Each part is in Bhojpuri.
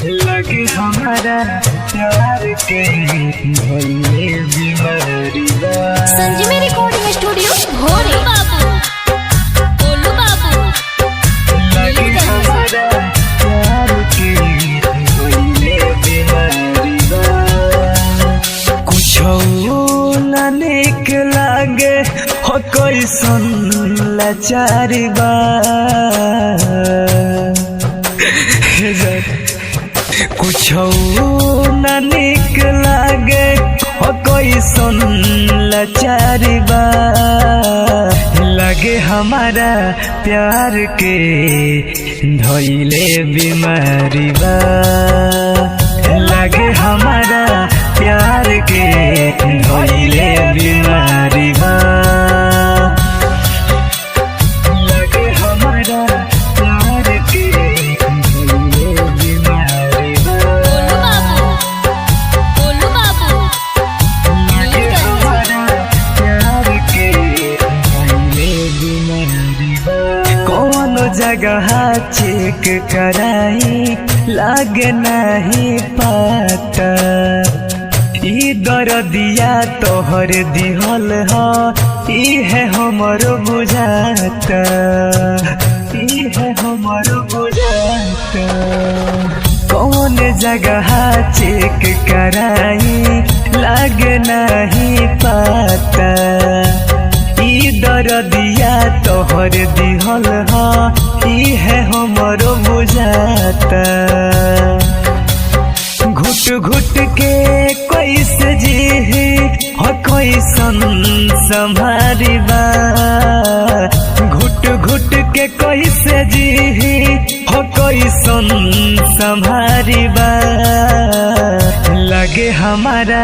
लगे हमारा प्यार के भइले बीमारी बा। संजीवनी रिकॉर्डिंग स्टूडियो भोरे बाबू बोलू बाबू लगे हमारा प्यार के भइले बीमारी बा। कुछो ना निक लागे हो कैसन लाचारी बा। कुछो ना निक लागे हो कैसन लाचारी बा। लगे हमारा प्यार के धइले बीमारी बा। लगे हमारा प्यार के धइले बीमारी बा। लगे हमारा प्यार के धइले बीमारी बा। बोलू बाबू लगे हमारा प्यार के धइले बीमारी बा। कौन जगह चेक कराई लागे नहीं पाता। ई दर्दिया तोहर दिहल ह इहे हमरो बुझाता। इहे हमरो बुझाता। कौन जगह चेक कराई लागे नहीं पाता। ई दर्दिया तोहर दिहल ह इहे हमरो बुझाता। घुट घुट के कैसे जी हो कैसन संभारी बा। घुट घुट के कैसे जी हो कैसन संभारी बा। लगे हमारा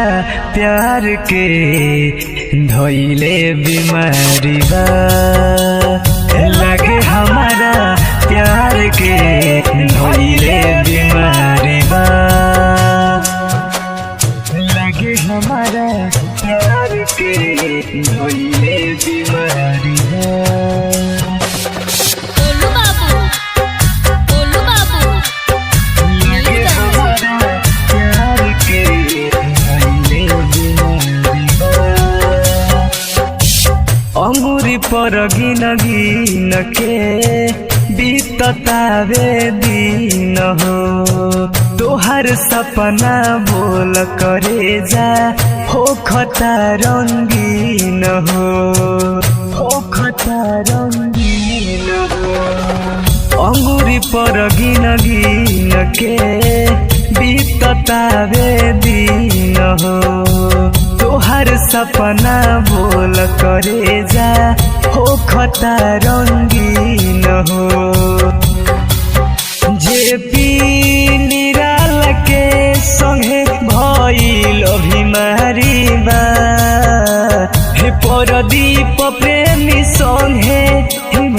प्यार के धइले बीमारी बा। लगे हमारा प्यार के धइले बीमारी बा। लगे हमारा प्यार के धइले बीमारी बा। बोलू बाबू लगे हमारा प्यार के धइले बीमारी बा। अंगूरी पर गिन गिन के बीततावे दिन हो। तोहर सपना बोल करे जा हो खता रंगीन हो। हो खता रंगीन हो। अंगूरी पर गिन गिन के बीततावे दिन हो। तोहर सपना बोल करे जा हो खता रंगीन हो। जे पी निराल के संगे भइल बीमारी बा। हे परदीप प्रेमी संगे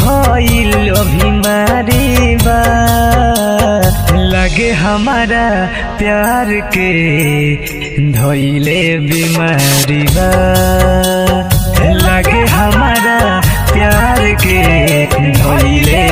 भइल बीमारी बा। लगे हमारा प्यार के धइले बीमारी बा। लगे हमारा प्यार के धइले